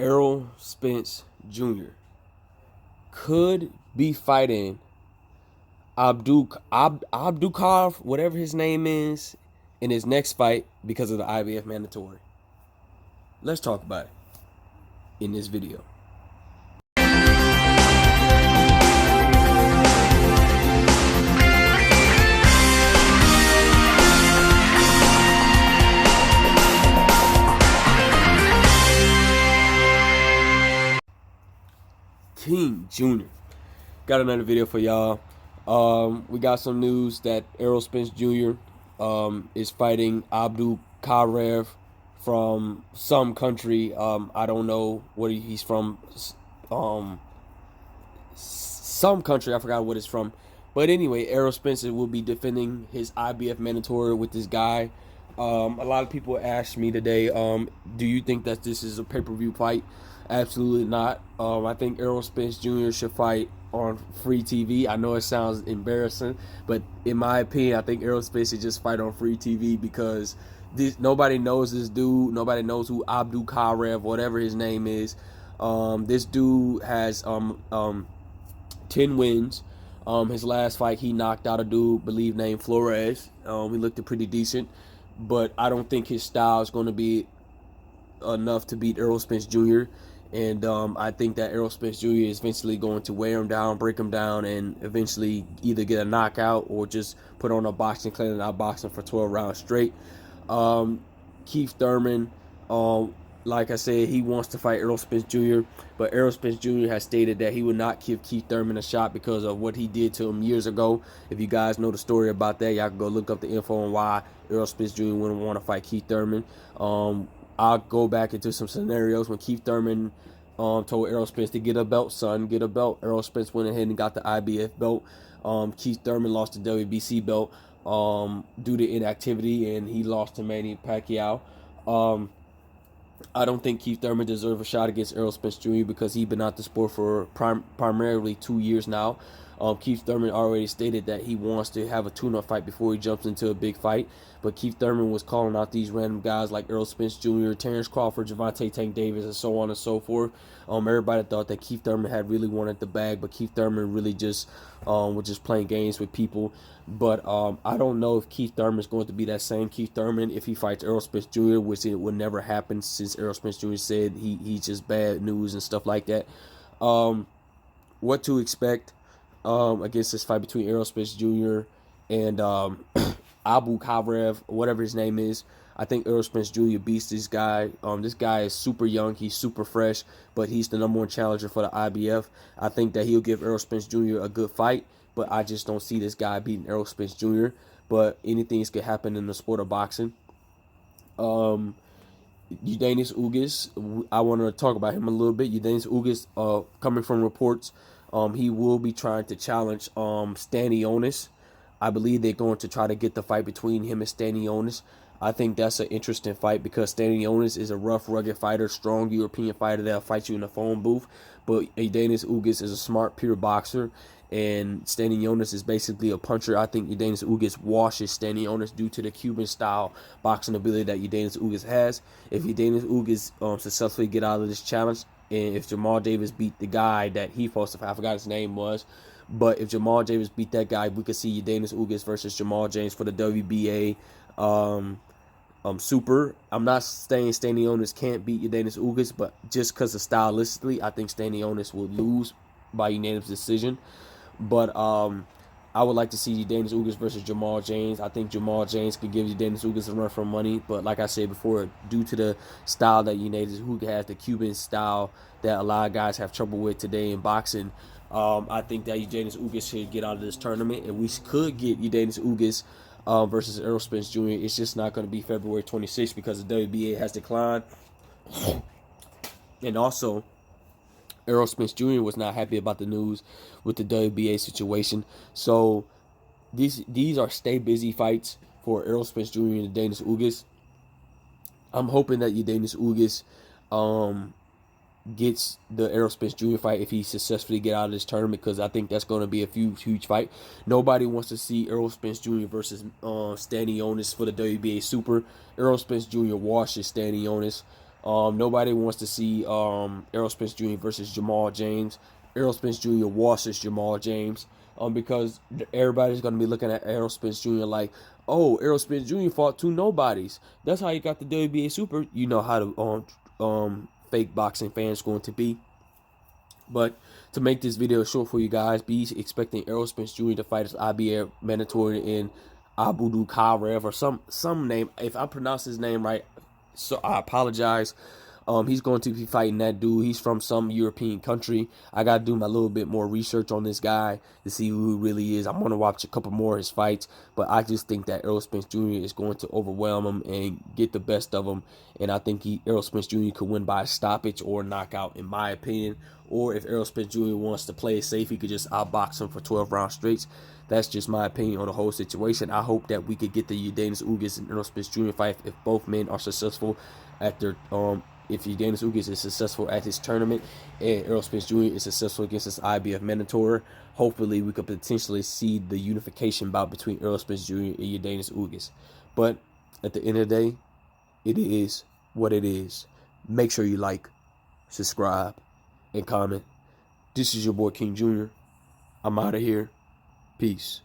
Errol Spence Jr. could be fighting Abdukakhorov, whatever his name is, in his next fight because of the IBF mandatory. Let's talk about it in this video. King Jr. Got another video for y'all. We got some news that Errol Spence Jr. Is fighting Abdukakhorov from some country. I don't know what he's from. Some country. I forgot what it's from. But anyway, Errol Spence will be defending his IBF mandatory with this guy. A lot of people asked me today, do you think that this is a pay-per-view fight? Absolutely not. I think Errol Spence Jr. should fight on free TV. I know it sounds embarrassing, but in my opinion, I think Errol Spence should just fight on free TV because nobody knows this dude. Nobody knows who Abdukakhorov, whatever his name is. This dude has 10 wins. His last fight, he knocked out a dude, believe named Flores. He looked pretty decent, but I don't think his style is going to be enough to beat Errol Spence Jr. And I think that Errol Spence Jr. is eventually going to wear him down, break him down, and eventually either get a knockout or just put on a boxing clinic and outbox him for 12 rounds straight. Keith Thurman, like I said, he wants to fight Errol Spence Jr., but Errol Spence Jr. has stated that he would not give Keith Thurman a shot because of what he did to him years ago. If you guys know the story about that, y'all can go look up the info on why Errol Spence Jr. wouldn't want to fight Keith Thurman. I'll go back into some scenarios when Keith Thurman told Errol Spence to get a belt, son, get a belt. Errol Spence went ahead and got the IBF belt. Keith Thurman lost the WBC belt due to inactivity, and he lost to Manny Pacquiao. I don't think Keith Thurman deserves a shot against Errol Spence Jr. because he's been out the sport for primarily 2 years now. Keith Thurman already stated that he wants to have a tune-up fight before he jumps into a big fight. But Keith Thurman was calling out these random guys like Errol Spence Jr., Terrence Crawford, Gervonta Tank Davis, and so on and so forth. Everybody thought that Keith Thurman had really wanted the bag, but Keith Thurman really just was just playing games with people. But I don't know if Keith Thurman is going to be that same Keith Thurman if he fights Errol Spence Jr., which it would never happen since Errol Spence Jr. said he's just bad news and stuff like that. What to expect against this fight between Errol Spence Jr. and Abdukakhorov, whatever his name is. I think Errol Spence Jr. beats this guy. This guy is super young. He's super fresh, but he's the #1 challenger for the IBF. I think that he'll give Errol Spence Jr. a good fight, but I just don't see this guy beating Errol Spence Jr. But anything could happen in the sport of boxing. Udenis Ugas, I want to talk about him a little bit. Udenis Ugas, coming from reports, he will be trying to challenge Stanionis. I believe they're going to try to get the fight between him and Stanionis. I think that's an interesting fight because Stanionis is a rough, rugged fighter, strong European fighter that'll fight you in a phone booth. But Udenis Ugas is a smart, pure boxer, and Stanionis is basically a puncher. I think Udenis Ugas washes Stanionis due to the Cuban-style boxing ability that Udenis Ugas has. If Udenis Ugas successfully get out of this challenge, and if Jamal Davis beat the guy that he supposed to fight, I forgot his name was, but if Jamal Davis beat that guy, we could see Udenis Ugas versus Jamal James for the WBA Super. I'm not saying Stanionis can't beat Udenis Ugas, but just because of stylistically, I think Stanionis will lose by unanimous decision. But I would like to see Udenis Ugas versus Jamal James. I think Jamal James could give Udenis Ugas a run for money. But like I said before, due to the style that Udenis Ugas has, the Cuban style that a lot of guys have trouble with today in boxing, I think that Udenis Ugas should get out of this tournament. And we could get Udenis Ugas versus Errol Spence Jr. It's just not going to be February 26th because the WBA has declined. And also, Errol Spence Jr. was not happy about the news with the WBA situation. So these are stay busy fights for Errol Spence Jr. and Udenis Ugas. I'm hoping that Udenis Ugas gets the Errol Spence Jr. fight if he successfully get out of this tournament, because I think that's going to be a huge fight. Nobody wants to see Errol Spence Jr. versus Stanionis for the WBA Super. Errol Spence Jr. washes Stanionis. Nobody wants to see Errol Spence Jr. versus Jamal James. Errol Spence Jr. washes Jamal James. Because everybody's gonna be looking at Errol Spence Jr. like, oh, Errol Spence Jr. fought two nobodies. That's how he got the WBA Super. You know how the fake boxing fans going to be. But to make this video short for you guys, be expecting Errol Spence Jr. to fight his IBF mandatory in Abdukakhorov or some name. If I pronounce his name right, so I apologize. He's going to be fighting that dude. He's from some European country. I got to do my little bit more research on this guy to see who he really is. I'm going to watch a couple more of his fights, but I just think that Errol Spence Jr. is going to overwhelm him and get the best of him. And I think Errol Spence Jr. could win by a stoppage or knockout, in my opinion. Or if Errol Spence Jr. wants to play it safe, he could just outbox him for 12 round straights. That's just my opinion on the whole situation. I hope that we could get the Udanis Ugas and Errol Spence Jr. fight if both men are successful at their if Udanis Ugas is successful at his tournament and Errol Spence Jr. is successful against his IBF mandatory. Hopefully we could potentially see the unification bout between Errol Spence Jr. and Udanis Ugas. But at the end of the day, it is what it is. Make sure you like, subscribe, and comment. This is your boy King Jr. I'm out of here. Peace.